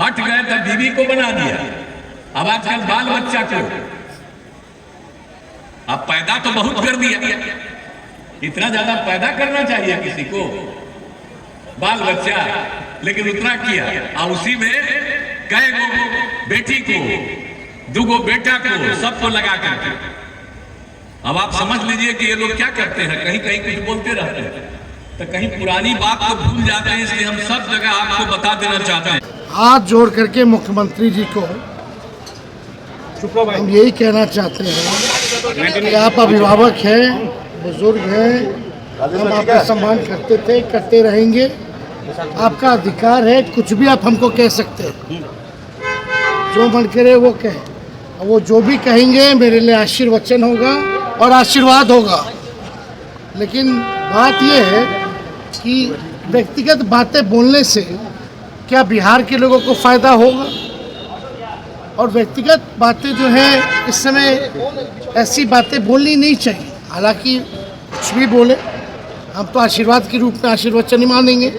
हट गए तो बीवी को बना दिया। अब आजकल बाल बच्चा को अब पैदा तो बहुत कर दिया, इतना ज्यादा पैदा करना चाहिए किसी को बाल बच्चा, लेकिन उतना किया और उसी में कई गो बेटी को, दुगो बेटा को, सबको लगा करके। अब आप समझ लीजिए कि ये लोग क्या करते हैं, कहीं कहीं कुछ बोलते रहते हैं तो कहीं पुरानी बात को भूल जाते हैं, इसलिए हम सब जगह आपको बता देना चाहते हैं। हाथ जोड़ करके मुख्यमंत्री जी को हम यही कहना चाहते हैं कि आप अभिभावक हैं, बुजुर्ग हैं, हम आपका सम्मान करते थे, करते रहेंगे। आपका अधिकार है, कुछ भी आप हमको कह सकते हैं, जो मन करे वो कहें। वो जो भी कहेंगे मेरे लिए आशीर्वचन होगा और आशीर्वाद होगा। लेकिन बात ये है कि व्यक्तिगत बातें बोलने से क्या बिहार के लोगों को फ़ायदा होगा? और व्यक्तिगत बातें जो हैं इस समय ऐसी बातें बोलनी नहीं चाहिए। हालांकि कुछ भी बोले हम तो आशीर्वाद के रूप में आशीर्वचन ही मानेंगे,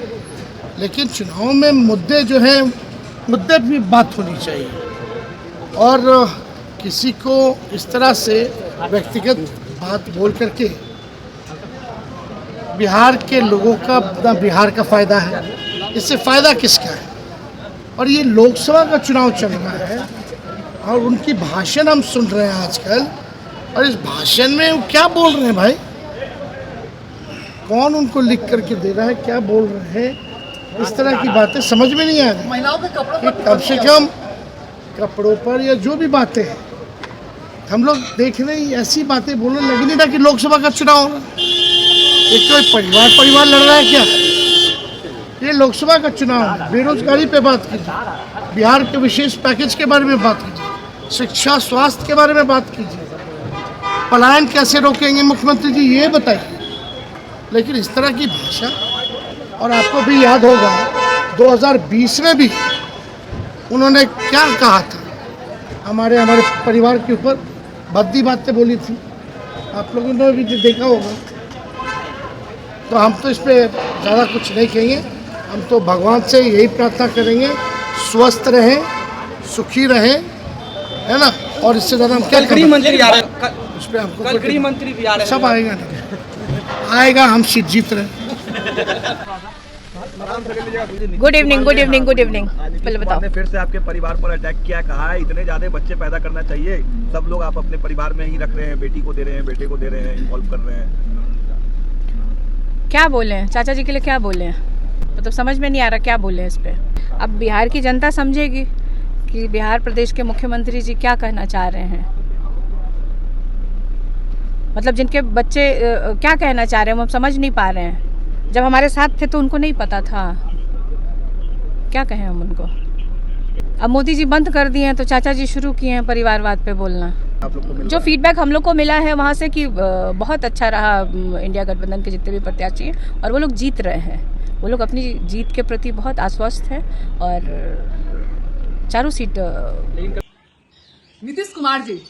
लेकिन चुनाव में मुद्दे जो हैं, मुद्दे भी बात होनी चाहिए। और किसी को इस तरह से व्यक्तिगत बात बोल करके बिहार के लोगों का ना बिहार का फ़ायदा है, इससे फ़ायदा किसका है? और ये लोकसभा का चुनाव चल रहा है और उनकी भाषण हम सुन रहे हैं आजकल, और इस भाषण में वो क्या बोल रहे हैं भाई? कौन उनको लिख करके दे रहा है, क्या बोल रहे हैं? इस तरह की बातें समझ में नहीं आ रही। महिलाओं के कपड़ों पर कम से कम कपड़ों पर या जो भी बातें हैं हम लोग देख रहे हैं, ऐसी बातें बोलने लगी नहीं ना कि लोकसभा का चुनाव हो रहा है। एक तो परिवार लड़ रहा है क्या? ये लोकसभा का चुनाव है। बेरोजगारी पे बात कीजिए, बिहार के विशेष पैकेज के बारे में बात कीजिए, शिक्षा स्वास्थ्य के बारे में बात कीजिए, पलायन कैसे रोकेंगे मुख्यमंत्री जी ये बताइए। लेकिन इस तरह की भाषा, और आपको भी याद होगा 2020 में भी उन्होंने क्या कहा था, हमारे परिवार के ऊपर भद्दी बातें बोली थी, आप लोगों ने भी देखा होगा। तो हम तो इस पर ज़्यादा कुछ नहीं कहेंगे, हम तो भगवान से यही प्रार्थना करेंगे स्वस्थ रहें, सुखी रहें, है ना। और इससे ज़्यादा हम क्या गृह मंत्री आ रहे हैं, उस पर हमको कल गृह मंत्री भी आ रहे हैं, सब आएगा, हम जीत रहे। गुड इवनिंग पहले बताओ। आपने फिर से आपके परिवार पर अटैक किया, कहा है इतने ज्यादा बच्चे पैदा करना चाहिए, सब लोग आप अपने परिवार में ही रख रहे हैं, बेटी को दे रहे हैं, बेटे को दे रहे हैं, इन्वॉल्व कर रहे हैं। क्या बोले हैं चाचा जी के लिए, क्या बोले हैं मतलब समझ में नहीं आ रहा क्या बोले हैं इस पे। अब बिहार की जनता समझेगी कि बिहार प्रदेश के मुख्यमंत्री जी क्या कहना चाह रहे हैं, मतलब जिनके बच्चे क्या कहना चाह रहे हैं हम समझ नहीं पा रहे हैं। जब हमारे साथ थे तो उनको नहीं पता था, क्या कहें हम उनको। अब मोदी जी बंद कर दिए हैं तो चाचा जी शुरू किए हैं परिवारवाद पे बोलना। जो फीडबैक हम लोग को मिला है वहाँ से कि बहुत अच्छा रहा इंडिया गठबंधन के जितने भी प्रत्याशी हैं, और वो लोग जीत रहे हैं, वो लोग अपनी जीत के प्रति बहुत आश्वस्त हैं और चारों सीट। नीतीश कुमार जी,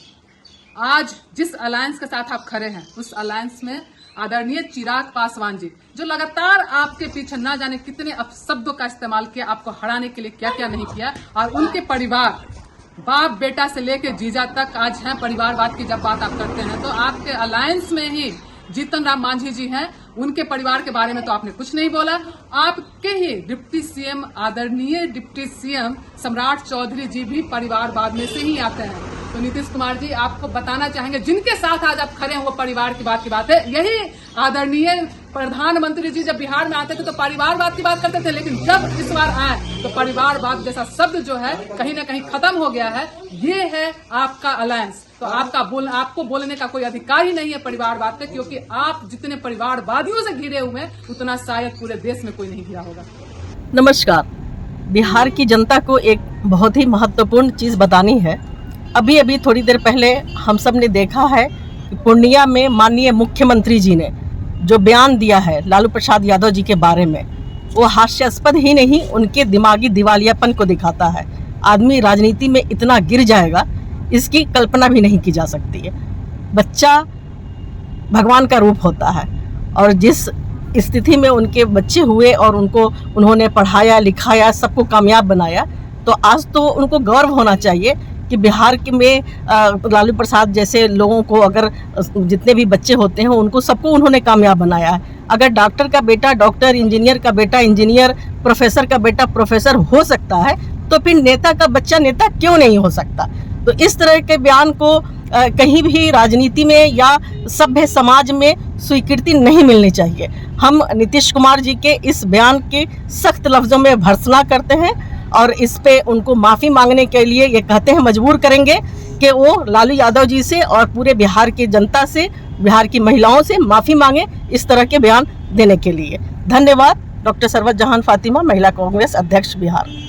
आज जिस अलायंस के साथ आप खड़े हैं उस अलायंस में आदरणीय चिराग पासवान जी, जो लगातार आपके पीछे ना जाने कितने अपशब्दों का इस्तेमाल किया, आपको हराने के लिए क्या क्या नहीं किया, और उनके परिवार बाप बेटा से लेके जीजा तक आज हैं परिवारवाद की जब बात आप करते हैं तो आपके अलायंस में ही जीतन राम मांझी जी हैं, उनके परिवार के बारे में तो आपने कुछ नहीं बोला। आपके ही डिप्टी सीएम, आदरणीय डिप्टी सीएम सम्राट चौधरी जी भी परिवारवाद में से ही आते हैं। तो नीतीश कुमार जी, आपको बताना चाहेंगे जिनके साथ आज आप खड़े हैं वो परिवार की बात है। यही आदरणीय प्रधानमंत्री जी जब बिहार में आते थे तो परिवारवाद की बात करते थे, लेकिन जब इस बार आए तो परिवारवाद जैसा शब्द जो है कहीं ना कहीं खत्म हो गया है। ये है आपका अलायंस, तो आपको बोलने का कोई अधिकार ही नहीं है परिवारवाद पे, क्योंकि आप जितने परिवारवादियों से घिरे हुए हैं उतना शायद पूरे देश में कोई नहीं घिरा होगा। नमस्कार। बिहार की जनता को एक बहुत ही महत्वपूर्ण चीज बतानी है। अभी थोड़ी देर पहले हम सब ने देखा है कि पूर्णिया में माननीय मुख्यमंत्री जी ने जो बयान दिया है लालू प्रसाद यादव जी के बारे में, वो हास्यास्पद ही नहीं, उनके दिमागी दिवालियापन को दिखाता है। आदमी राजनीति में इतना गिर जाएगा इसकी कल्पना भी नहीं की जा सकती है। बच्चा भगवान का रूप होता है, और जिस स्थिति में उनके बच्चे हुए और उन्होंने पढ़ाया लिखाया, सबको कामयाब बनाया, तो आज तो उनको गर्व होना चाहिए कि बिहार में लालू प्रसाद जैसे लोगों को, अगर जितने भी बच्चे होते हैं उनको सबको उन्होंने कामयाब बनाया है। अगर डॉक्टर का बेटा डॉक्टर, इंजीनियर का बेटा इंजीनियर, प्रोफेसर का बेटा प्रोफेसर हो सकता है, तो फिर नेता का बच्चा नेता क्यों नहीं हो सकता। तो इस तरह के बयान को कहीं भी राजनीति में या सभ्य समाज में स्वीकृति नहीं मिलनी चाहिए। हम नीतीश कुमार जी के इस बयान के सख्त लफ्जों में भर्त्सना करते हैं और इस पे उनको माफ़ी मांगने के लिए ये कहते हैं, मजबूर करेंगे कि वो लालू यादव जी से और पूरे बिहार की जनता से, बिहार की महिलाओं से माफ़ी मांगे इस तरह के बयान देने के लिए। धन्यवाद। डॉक्टर सरवत जहान फातिमा, महिला कांग्रेस अध्यक्ष बिहार।